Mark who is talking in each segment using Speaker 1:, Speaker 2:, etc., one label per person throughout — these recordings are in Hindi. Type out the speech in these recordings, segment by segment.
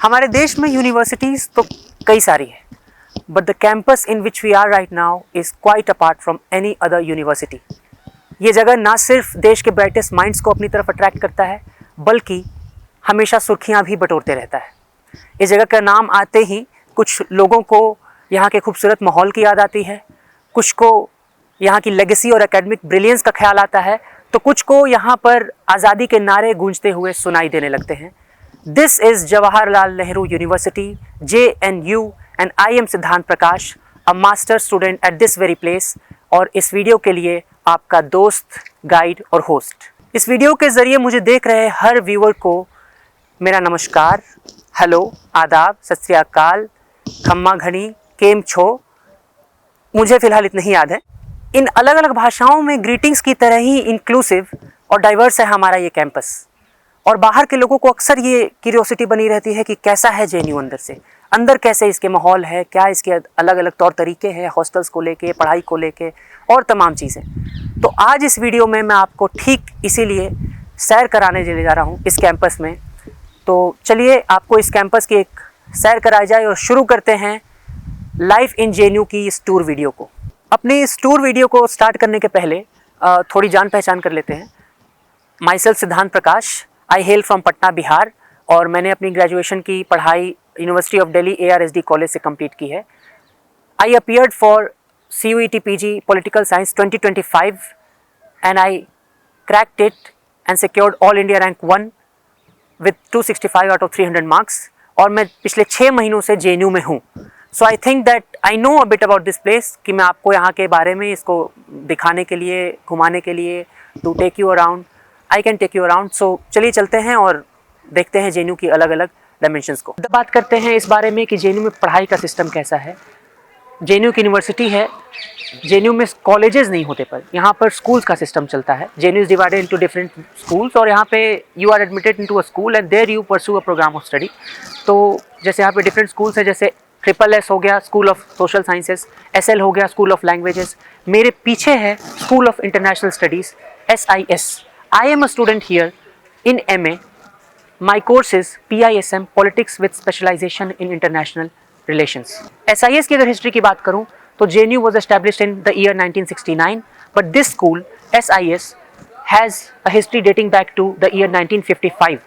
Speaker 1: हमारे देश में यूनिवर्सिटीज़ तो कई सारी है, but the campus in which we are right now is quite apart from any other university. ये जगह ना सिर्फ देश के ब्राइटेस्ट माइंड्स को अपनी तरफ अट्रैक्ट करता है, बल्कि हमेशा सुर्खियाँ भी बटोरते रहता है। इस जगह का नाम आते ही कुछ लोगों को यहाँ के खूबसूरत माहौल की याद आती है, कुछ को यहाँ की लेगेसी और एकेडमिक ब्रिलियंस का ख्याल आता है, तो कुछ को यहाँ पर आज़ादी के नारे गूंजते हुए सुनाई देने लगते हैं। This is Jawaharlal Nehru university, JNU, and I am Siddhant Prakash, a master student at this very place. और इस वीडियो के लिए आपका दोस्त, गाइड और होस्ट। इस वीडियो के ज़रिए मुझे देख रहे हर व्यूअर को मेरा नमस्कार, हेलो, आदाब, सत श्री अकाल, खम्मा घनी, केम छो। मुझे फ़िलहाल इतना ही याद है। इन अलग अलग भाषाओं में ग्रीटिंग्स की तरह ही इंक्लूसिव और डाइवर्स है हमारा ये कैंपस। और बाहर के लोगों को अक्सर ये क्यूरियोसिटी बनी रहती है कि कैसा है JNU अंदर से, अंदर कैसे इसके माहौल है, क्या इसके अलग अलग तौर तरीके हैं हॉस्टल्स को लेके, पढ़ाई को लेके और तमाम चीज़ें। तो आज इस वीडियो में मैं आपको ठीक इसीलिए सैर कराने ले जा रहा हूँ इस कैंपस में। तो चलिए आपको इस कैंपस की एक सैर कराई जाए और शुरू करते हैं लाइफ इन JNU की इस टूर वीडियो को। अपनी इस टूर वीडियो को स्टार्ट करने के पहले थोड़ी जान पहचान कर लेते हैं। Myself Siddhant Prakash, I hail from Patna, Bihar, और मैंने अपनी ग्रेजुएशन की पढ़ाई university of Delhi ARSD college से कंप्लीट की है। I appeared for CUET PG political science 2025 and I cracked it and secured all India rank 1 with 265 out of 300 marks. और मैं पिछले 6 महीनों से JNU में हूँ। So I think that I know a bit about this place, कि मैं आपको यहाँ के बारे में इसको दिखाने के लिए, घुमाने के लिए, to take you around, I can take you around. So चलिए चलते हैं और देखते हैं JNU की अलग अलग डायमेंशंस को। बात करते हैं इस बारे में कि JNU में पढ़ाई का सिस्टम कैसा है। JNU की यूनिवर्सिटी है, JNU में कॉलेजेस नहीं होते, पर यहाँ पर स्कूल्स का सिस्टम चलता है। JNU is divided into different schools, और यहाँ पे you are admitted into a school and there you pursue a programme of study. तो जैसे यहाँ पे डिफरेंट स्कूल्स हैं, जैसे SSS हो गया, school of social sciences, SL हो गया, स्कूल ऑफ लैंग्वेजेस। मेरे पीछे है school of international studies, SIS। I am a student here in MA। My course is PISM, Politics with Specialization in International Relations. SIS की अगर हिस्ट्री की बात करूं तो JNU was established in the year 1969, but this school SIS has a history dating back to the year 1955.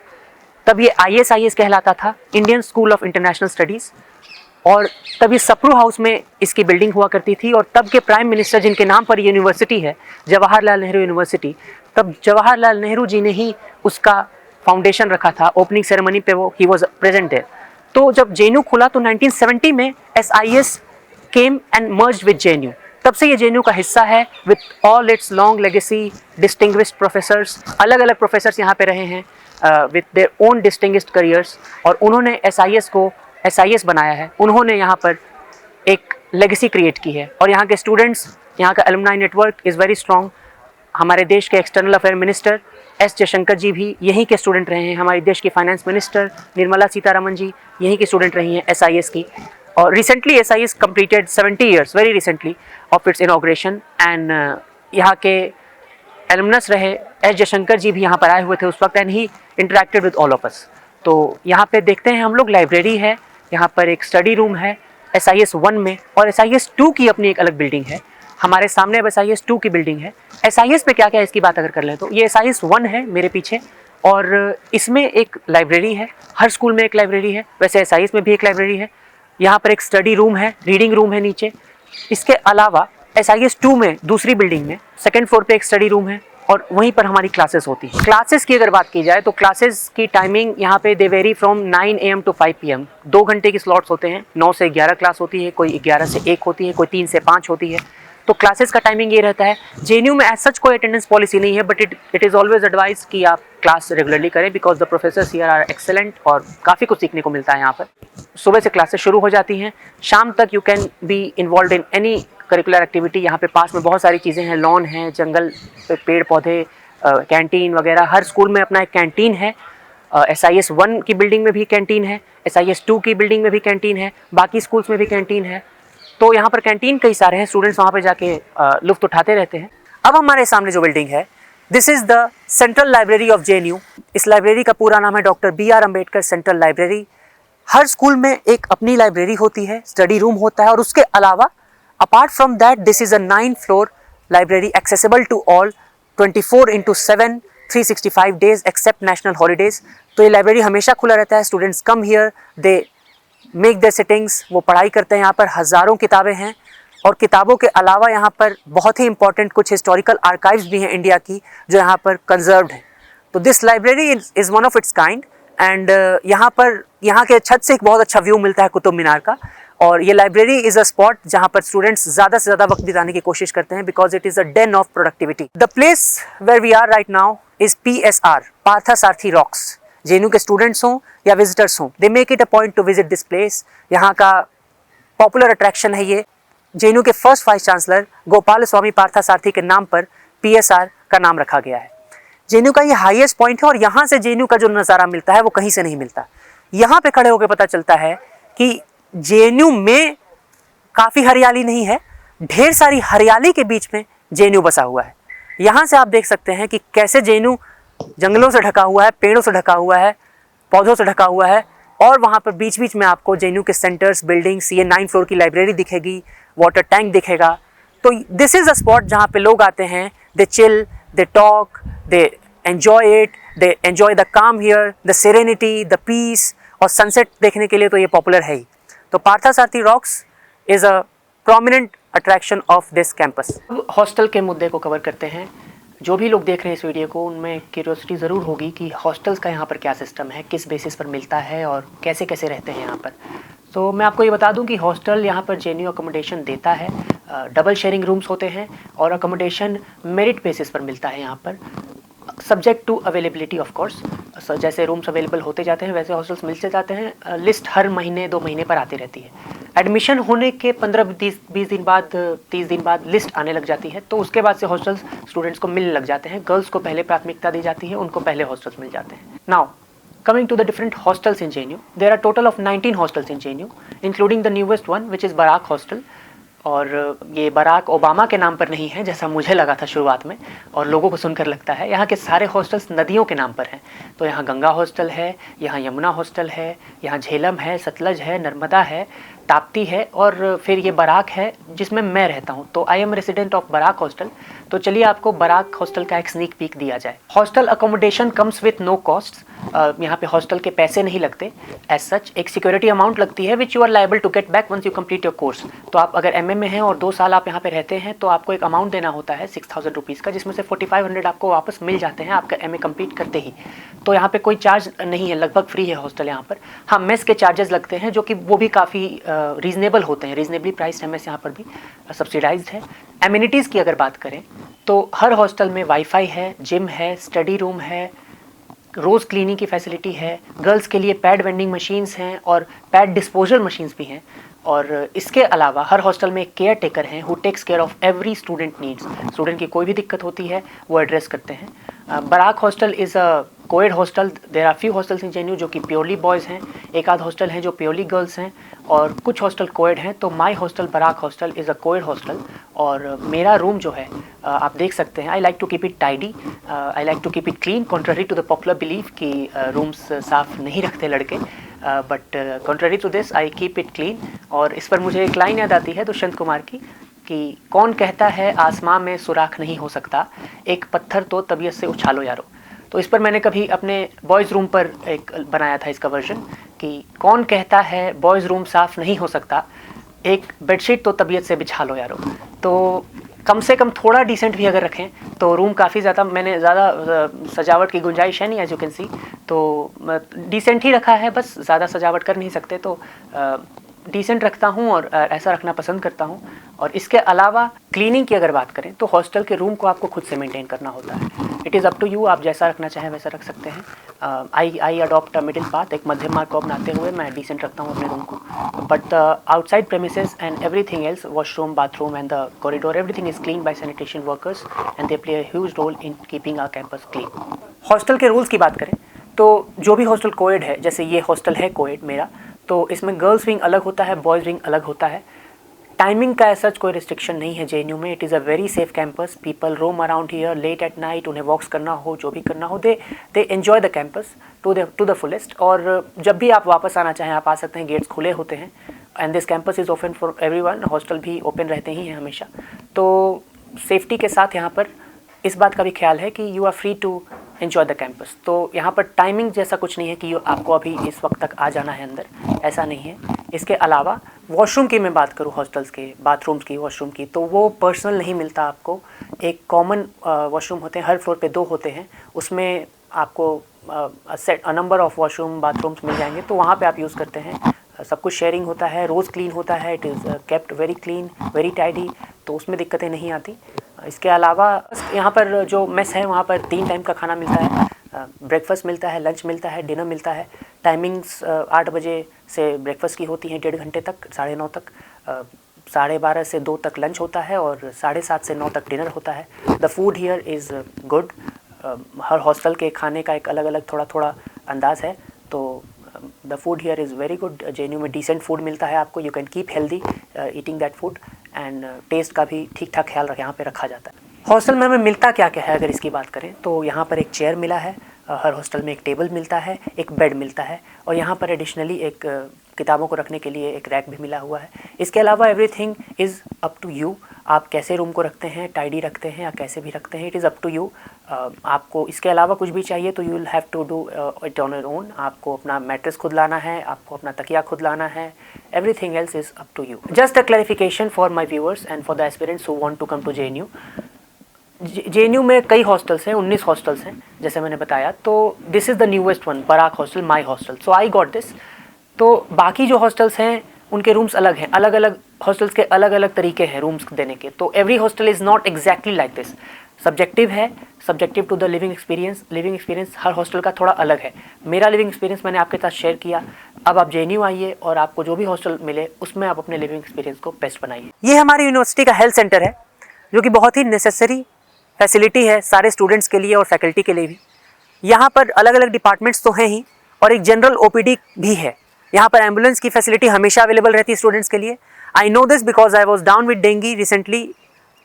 Speaker 1: तब ये ISIS कहलाता था, Indian school of international studies, और तब ये सप्रू हाउस में इसकी बिल्डिंग हुआ करती थी। और तब के प्राइम मिनिस्टर जिनके नाम पर यूनिवर्सिटी है, जवाहरलाल नेहरू यूनिवर्सिटी, तब जवाहरलाल नेहरू जी ने ही उसका फाउंडेशन रखा था। ओपनिंग सेरेमनी पे वो ही वॉज प्रेजेंट देयर। तो जब JNU खुला तो 1970 में SIS came and merged with JNU। तब से ये JNU का हिस्सा है, with all it's long legacy, distinguished professors. अलग अलग प्रोफेसर्स यहाँ पे रहे हैं with their own distinguished careers, और उन्होंने SIS को SIS बनाया है। उन्होंने यहाँ पर एक लेगेसी क्रिएट की है, और यहाँ के स्टूडेंट्स, यहाँ का alumni network is very strong. हमारे देश के external affair minister S Jaishankar ji भी यहीं के स्टूडेंट रहे हैं। हमारे देश की फाइनेंस मिनिस्टर निर्मला सीतारमन जी यहीं के स्टूडेंट रही हैं SIS की। और recently SIS completed 70 years, very recently, of its inauguration. And यहाँ के एलुमनस रहे S जयशंकर जी भी यहाँ पर आए हुए थे उस वक्त, and he interacted with all of us. तो यहाँ पे देखते हैं हम लोग, लाइब्रेरी है, यहाँ पर एक स्टडी रूम है SIS 1 में, और SIS 2 की अपनी एक अलग बिल्डिंग है। हमारे सामने अब SIS 2 की बिल्डिंग है। SIS में क्या क्या है इसकी बात अगर कर लें तो ये SIS 1 है मेरे पीछे, और इसमें एक लाइब्रेरी है। हर स्कूल में एक लाइब्रेरी है, वैसे SIS में भी एक लाइब्रेरी है। यहाँ पर एक स्टडी रूम है, रीडिंग रूम है नीचे। इसके अलावा SIS 2 में दूसरी बिल्डिंग में सेकेंड फ्लोर पे एक स्टडी रूम है, और वहीं पर हमारी क्लासेस होती हैं। क्लासेस की अगर बात की जाए तो क्लासेस की टाइमिंग यहाँ पे they very from 9 AM to 5 PM। 2 घंटे की स्लॉट्स होते हैं। 9 से 11 क्लास होती है, कोई 11 से 1 होती है, कोई 3 से 5 होती है। तो क्लासेस का टाइमिंग ये रहता है। JNU में एज सच कोई अटेंडेंस पॉलिसी नहीं है, but it is always advise कि आप क्लास रेगुलरली करें, because the professors here are excellent, और काफ़ी कुछ सीखने को मिलता है यहाँ पर। सुबह से क्लासेस शुरू हो जाती हैं, शाम तक you can be involve in any curricular activity. यहाँ पे पास में बहुत सारी चीज़ें हैं, लॉन है, जंगल, पेड़ पौधे, कैंटीन वगैरह। हर स्कूल में अपना एक कैंटीन है। SIS 1 की बिल्डिंग में भी कैंटीन है, SIS 2 की बिल्डिंग में भी कैंटीन है, बाकी स्कूल्स में भी कैंटीन है। तो यहाँ पर कैंटीन कई सारे हैं, स्टूडेंट्स वहाँ पे जाके लुफ्त उठाते रहते हैं। अब हमारे सामने जो बिल्डिंग है, this is the central library of JNU। इस लाइब्रेरी का पूरा नाम है doctor BR Ambedkar central library. हर स्कूल में एक अपनी लाइब्रेरी होती है, स्टडी रूम होता है, और उसके अलावा apart from that this is a 9 floor library accessible to all 24/7 365 days except national holidays. तो ये लाइब्रेरी हमेशा खुला रहता है। Students come here, they make their sittings, वो पढ़ाई करते हैं। यहाँ पर हज़ारों किताबें हैं, और किताबों के अलावा यहाँ पर बहुत ही इंपॉर्टेंट कुछ हिस्टोरिकल आर्काइव्स भी हैं इंडिया की, जो यहाँ पर कंजर्व्ड हैं। तो this library is one of its kind, and यहाँ के छत से एक बहुत अच्छा व्यू मिलता है कुतुब मीनार का। और ये लाइब्रेरी इज़ अ स्पॉट जहाँ पर स्टूडेंट्स ज़्यादा से ज़्यादा वक्त बिताने की कोशिश करते हैं, because it is a den of productivity. The place where we are right now is PSR, Parthasarathy Rocks. JNU के स्टूडेंट्स हों या विजिटर्स हों, they make it a point to visit this place. यहाँ का पॉपुलर अट्रैक्शन है ये। JNU के first vice chancellor Gopal Swami Parthasarathy के नाम पर PSR का नाम रखा गया है। JNU का ये हाईएस्ट पॉइंट है, और यहाँ से JNU का जो नज़ारा मिलता है वो कहीं से नहीं मिलता। यहाँ पे खड़े होकर पता चलता है कि JNU में काफ़ी हरियाली नहीं है, ढेर सारी हरियाली के बीच में JNU बसा हुआ है। यहाँ से आप देख सकते हैं कि कैसे JNU जंगलों से ढका हुआ है, पेड़ों से ढका हुआ है, पौधों से ढका हुआ है, और वहाँ पर बीच बीच में आपको JNU के सेंटर्स, बिल्डिंग्स, ये 9 फ्लोर की लाइब्रेरी दिखेगी, वाटर टैंक दिखेगा। तो दिस इज़ अ स्पॉट जहाँ पे लोग आते हैं, they chill, they talk, they enjoy it, they enjoy the calm here, the serenity, the peace, और सनसेट देखने के लिए तो ये पॉपुलर है ही। तो Parthasarathy rocks is a prominent attraction of this campus. Hostel के मुद्दे को कवर करते हैं। जो भी लोग देख रहे हैं इस वीडियो को, उनमें क्यूरियोसिटी ज़रूर होगी कि हॉस्टल्स का यहाँ पर क्या सिस्टम है, किस बेसिस पर मिलता है और कैसे कैसे रहते हैं यहाँ पर। तो मैं आपको ये बता दूं कि हॉस्टल यहाँ पर JNU अकोमोडेशन देता है। डबल शेयरिंग रूम्स होते हैं, और अकोमोडेशन मेरिट बेसिस पर मिलता है यहाँ पर, subject to availability of course. जैसे रूम्स अवेलेबल होते जाते हैं वैसे हॉस्टल्स मिलते जाते हैं। लिस्ट हर महीने 2 महीने पर आती रहती है। एडमिशन होने के 15-20 दिन बाद, 30 दिन बाद लिस्ट आने लग जाती है, तो उसके बाद से हॉस्टल्स स्टूडेंट्स को मिलने लग जाते हैं। गर्ल्स को पहले प्राथमिकता दी जाती है, उनको पहले हॉस्टल्स मिल जाते हैं। Now coming to the different hostels in JNU, there are total of 19 hostels in JNU, including the newest one which is Barak Hostel। और ये बराक ओबामा के नाम पर नहीं है जैसा मुझे लगा था शुरुआत में, और लोगों को सुनकर लगता है। यहाँ के सारे हॉस्टल्स नदियों के नाम पर हैं। तो यहाँ गंगा हॉस्टल है, यहाँ यमुना हॉस्टल है, यहाँ झेलम है, सतलज है, नर्मदा है, ताप्ती है, और फिर ये बराक है जिसमें मैं रहता हूँ। तो I am resident of Barak hostel. तो चलिए आपको बराक हॉस्टल का एक स्नीक पीक दिया जाए। Hostel accommodation comes with no cost. यहाँ पे हॉस्टल के पैसे नहीं लगते एज सच। एक सिक्योरिटी अमाउंट लगती है which you are liable to get back once you complete your course. तो आप अगर MM में हैं और 2 साल आप यहाँ पे रहते हैं, तो आपको एक अमाउंट देना होता है 6000 रुपीज़ का, जिसमें से 4500 आपको वापस मिल जाते हैं आपका MA कंप्लीट करते ही। तो यहाँ पे कोई चार्ज नहीं है, लगभग फ्री है हॉस्टल यहाँ पर। हाँ, मेस के चार्जेस लगते हैं, जो कि वो भी काफ़ी रीजनेबल होते हैं। रीजनेबली प्राइस है, मेस यहाँ पर भी सब्सिडाइज्ड है। एमिनिटीज़ की अगर बात करें तो हर हॉस्टल में वाईफाई है, जिम है, स्टडी रूम है, रोज़ क्लीनिंग की फैसिलिटी है, गर्ल्स के लिए पैड वेंडिंग मशीन्स हैं और पैड डिस्पोजल मशीन्स भी हैं। और इसके अलावा हर हॉस्टल में एक केयर टेकर हैं who takes care of every student needs. Student की कोई भी दिक्कत होती है वो एड्रेस करते हैं। Barak hostel is a coed hostel. There are few hostels in JNU जो कि प्योरली बॉयज़ हैं, एक आध हॉस्टल हैं जो प्योरली गर्ल्स हैं, और कुछ हॉस्टल कोएड हैं। तो my hostel Barak hostel is a coed hostel. और मेरा रूम जो है आप देख सकते हैं, I like to keep it tidy, I like to keep it clean, contrary to the popular belief कि रूम्स साफ़ नहीं रखते लड़के, but contrary to this I keep it clean. और इस पर मुझे एक लाइन याद आती है दुष्यंत कुमार की कि कौन कहता है आसमां में सुराख नहीं हो सकता, एक पत्थर तो तबीयत से उछालो यारो। तो इस पर मैंने कभी अपने बॉयज़ रूम पर एक बनाया था इसका वर्जन कि कौन कहता है बॉयज़ रूम साफ़ नहीं हो सकता, एक बेडशीट तो तबीयत से बिछा लो यारो। तो कम से कम थोड़ा डिसेंट भी अगर रखें तो रूम काफ़ी ज़्यादा, मैंने ज़्यादा सजावट की गुंजाइश है नहीं एज यू कैन सी, तो डिसेंट ही रखा है, बस ज़्यादा सजावट कर नहीं सकते, तो डिसेंट रखता हूँ और ऐसा रखना पसंद करता हूँ। और इसके अलावा क्लीनिंग की अगर बात करें तो हॉस्टल के रूम को आपको खुद से मेंटेन करना होता है। It is up to you, आप जैसा रखना चाहें वैसा रख सकते हैं। I adopt a middle path, एक मध्यम मार्ग को अपनाते हुए मैं डिसेंट रखता हूँ अपने रूम को। But outside premises and everything else, washroom, bathroom and the corridor, everything is clean by sanitation workers and they play a huge role in keeping our campus clean. Hostel के रूल्स की बात करें तो जो भी हॉस्टल कोएड है, जैसे ये हॉस्टल है कोएड मेरा, तो इसमें गर्ल्स विंग अलग होता है, बॉयज़ विंग अलग होता है। टाइमिंग का ऐसा कोई रिस्ट्रिक्शन नहीं है जेएनयू में. It is a very safe campus. People roam around here late at night. उन्हें वॉक्स करना हो, जो भी करना हो, they enjoy the campus to the fullest. और जब भी आप वापस आना चाहें आप आ सकते हैं. गेट्स खुले होते हैं. And this campus is open for everyone. Hostel भी ओपन रहते ही हैं हमेशा. तो सेफ्टी के साथ यहाँ पर इस बात का भी ख्याल है कि you are free to enjoy the campus. तो यहाँ पर टाइमिंग जैसा कुछ नहीं है कि आपको अभी इस वक्त तक आ जाना है अंदर, ऐसा नहीं है. इसके अलावा वॉशरूम की मैं बात करूँ, हॉस्टल्स के बाथरूम्स की, वॉशरूम की, तो वो पर्सनल नहीं मिलता आपको. एक कॉमन वॉशरूम होते हैं, हर फ्लोर पे 2 होते हैं. उसमें आपको नंबर ऑफ वॉशरूम बाथरूम्स मिल जाएंगे. तो वहाँ पे आप यूज़ करते हैं. सब कुछ शेयरिंग होता है, रोज़ क्लीन होता है. It is kept very clean, very tidy. तो उसमें दिक्कतें नहीं आती. इसके अलावा यहाँ पर जो मेस है वहाँ पर 3 टाइम का खाना मिलता है. ब्रेकफास्ट मिलता है, लंच मिलता है, डिनर मिलता है. टाइमिंग्स 8 बजे से ब्रेकफास्ट की होती हैं 1.5 घंटे तक, 9:30 तक. 12:30 से 2 तक लंच होता है और 7:30 से 9 तक डिनर होता है. The food here is good. Her hostel के खाने का एक अलग अलग थोड़ा थोड़ा अंदाज़ है. तो the food here is very good. JNU में डिसेंट फूड मिलता है आपको. You can keep healthy eating that food. And taste का भी ठीक ठाक ख्याल यहाँ पे रखा जाता है. हॉस्टल में हमें मिलता क्या क्या है अगर इसकी बात करें तो यहाँ पर एक चेयर मिला है. हर हॉस्टल में एक टेबल मिलता है, एक बेड मिलता है. और यहाँ पर एडिशनली एक किताबों को रखने के लिए एक रैक भी मिला हुआ है. इसके अलावा everything is up to you. आप कैसे रूम को रखते हैं, टाइडी रखते हैं या कैसे भी रखते हैं, it is up to you. आपको इसके अलावा कुछ भी चाहिए तो you will have to do it on your own. आपको अपना मैट्रेस खुद लाना है, आपको अपना तकिया खुद लाना है. Everything else is up to you. Just a clarification for my viewers and for the aspirants who want to come to JNU. JNU में कई हॉस्टल्स हैं, 19 हॉस्टल्स हैं जैसे मैंने बताया. तो this is the newest one, Barak hostel, my hostel. So I got this. तो बाकी जो हॉस्टल्स हैं उनके रूम्स अलग हैं. अलग अलग हॉस्टल्स के अलग अलग तरीके हैं रूम्स देने के. तो every hostel is not exactly like this. Subjective है, subjective to the living experience. Living experience हर हॉस्टल का थोड़ा अलग है. मेरा लिविंग एक्सपीरियंस मैंने आपके साथ शेयर किया. अब आप जेएनयू आइए और आपको जो भी हॉस्टल मिले उसमें आप अपने लिविंग एक्सपीरियंस को बेस्ट बनाइए. ये हमारी यूनिवर्सिटी का हेल्थ सेंटर है जो कि बहुत ही नेसेसरी फैसिलिटी है सारे स्टूडेंट्स के लिए और फैकल्टी के लिए भी. यहाँ पर अलग अलग डिपार्टमेंट्स तो हैं ही और एक जनरल ओपीडी भी है. यहाँ पर एम्बुलेंस की फैसिलिटी हमेशा अवेलेबल रहती है स्टूडेंट्स के लिए. I know this because I was down with dengue recently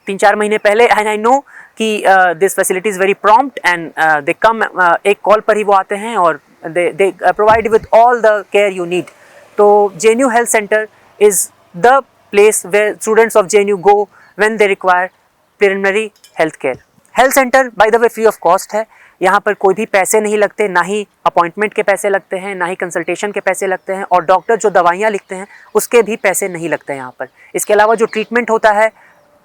Speaker 1: 3-4 महीने पहले. एंड आई नो कि this facility is very prompt and they come. एक कॉल पर ही वो आते हैं और they provide with all the care you need. तो JNU health centre is the place where students of JNU go when they require preliminary health care. Health centre by the way free of cost है. यहाँ पर कोई भी पैसे नहीं लगते, ना ही अपॉइंटमेंट के पैसे लगते हैं, ना ही कंसल्टेशन के पैसे लगते हैं. और डॉक्टर जो दवाइयाँ लिखते हैं उसके भी पैसे नहीं लगते हैं यहाँ पर. इसके अलावा जो ट्रीटमेंट होता है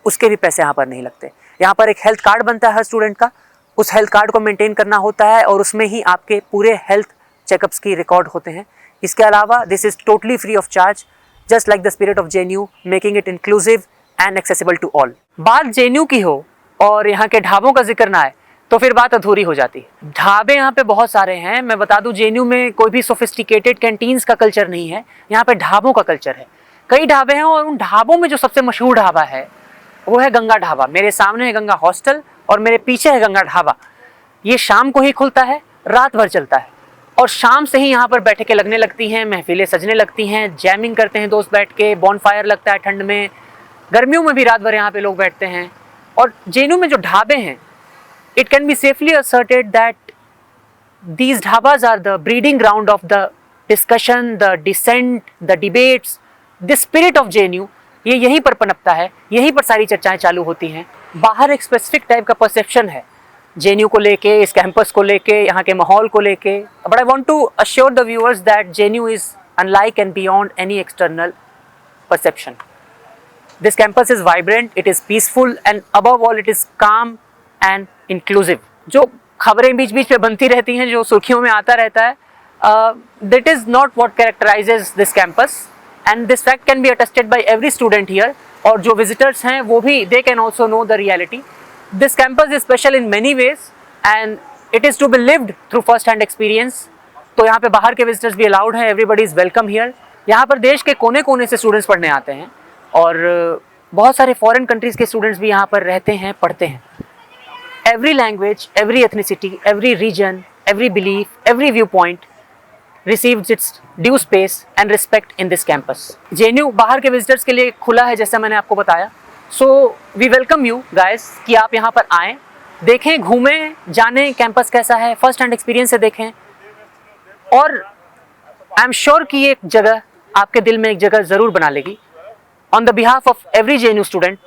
Speaker 1: उसके भी पैसे यहाँ पर नहीं लगते. यहाँ पर एक हेल्थ कार्ड बनता है हर स्टूडेंट का. उस हेल्थ कार्ड को मेंटेन करना होता है और उसमें ही आपके पूरे हेल्थ चेकअप्स की रिकॉर्ड होते हैं. इसके अलावा this is totally free of charge, just like the spirit of JNU, making it inclusive and accessible to all. बात जेएनयू की हो और यहाँ के ढाबों का जिक्र ना आए तो फिर बात अधूरी हो जाती है. ढाबे यहाँ पे बहुत सारे हैं. मैं बता दूं जेएनयू में कोई भी सोफिस्टिकेटेड कैंटीन्स का कल्चर नहीं है. यहाँ पे ढाबों का कल्चर है. कई ढाबे हैं और उन ढाबों में जो सबसे मशहूर ढाबा है वो है गंगा ढाबा. मेरे सामने है गंगा हॉस्टल और मेरे पीछे है गंगा ढाबा. ये शाम को ही खुलता है, रात भर चलता है और शाम से ही यहाँ पर बैठकें लगने लगती हैं, महफिलें सजने लगती हैं, जैमिंग करते हैं दोस्त बैठ के, बॉनफायर लगता है ठंड में. गर्मियों में भी रात भर यहाँ पे लोग बैठते हैं. और जेएनयू में जो ढाबे हैं, it can be safely asserted that these dhabas are the breeding ground of the discussion, the dissent, the debates. The spirit of JNU ये यहीं पर पनपता है, यहीं पर सारी चर्चाएं चालू होती हैं. बाहर एक स्पेसिफिक टाइप का परसेप्शन है JNU को लेके, इस कैंपस को लेके, यहाँ के माहौल को लेके. But I want to assure the viewers that JNU is unlike and beyond any external perception. This campus is vibrant, it is peaceful and above all it is calm and inclusive. जो खबरें बीच बीच पे बनती रहती हैं, जो सुर्खियों में आता रहता है, that is not what characterizes this campus and this fact can be attested by every student here. और जो visitors हैं वो भी they can also know the reality. This campus is special in many ways and it is to be lived through first hand experience. तो यहाँ पे बाहर के visitors भी allowed हैं, everybody is welcome here. यहाँ पर देश के कोने कोने से स्टूडेंट्स पढ़ने आते हैं और बहुत सारे फॉरेन कंट्रीज़ के स्टूडेंट्स भी यहाँ पर रहते हैं, पढ़ते हैं. Every language, every ethnicity, every region, every belief, every viewpoint receives its due space and respect in this campus. JNU बाहर के विजिटर्स के लिए खुला है, जैसा मैंने आपको बताया. So we welcome you guys कि आप यहाँ पर आएँ, देखें, घूमें, जानें कैंपस कैसा है, फर्स्ट हैंड एक्सपीरियंस से देखें. और आई एम श्योर कि ये जगह आपके दिल में एक जगह ज़रूर बना लेगी. On the behalf of every JNU student,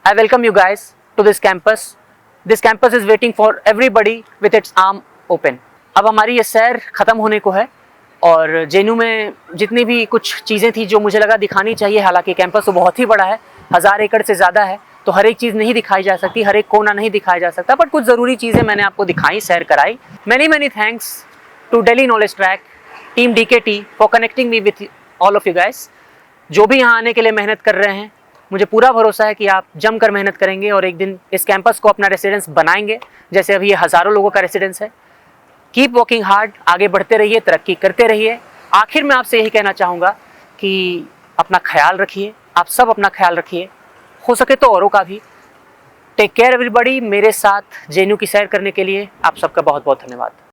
Speaker 1: I welcome you guys to this campus. This campus is waiting for everybody with its arm open. अब हमारी ये सैर ख़त्म होने को है और JNU में जितनी भी कुछ चीज़ें थी जो मुझे लगा दिखानी चाहिए, हालांकि कैंपस तो बहुत ही बड़ा है, 1000 एकड़ से ज़्यादा है, तो हर एक चीज़ नहीं दिखाई जा सकती, हर एक कोना नहीं दिखाया जा सकता, बट कुछ ज़रूरी चीज़ें मैंने आपको दिखाई, सैर कराई. Many thanks to Delhi knowledge track, team DKT for connecting me with all of you guys. जो भी यहाँ आने के लिए मेहनत कर रहे हैं, मुझे पूरा भरोसा है कि आप जमकर मेहनत करेंगे और एक दिन इस कैंपस को अपना रेसिडेंस बनाएंगे, जैसे अभी ये हज़ारों लोगों का रेसिडेंस है. कीप वर्किंग हार्ड, आगे बढ़ते रहिए, तरक्की करते रहिए. आखिर में आपसे यही कहना चाहूँगा कि अपना ख्याल रखिए, आप सब अपना ख्याल रखिए, हो सके तो औरों का भी. Take care everybody. मेरे साथ JNU की सैर करने के लिए आप सबका बहुत बहुत धन्यवाद.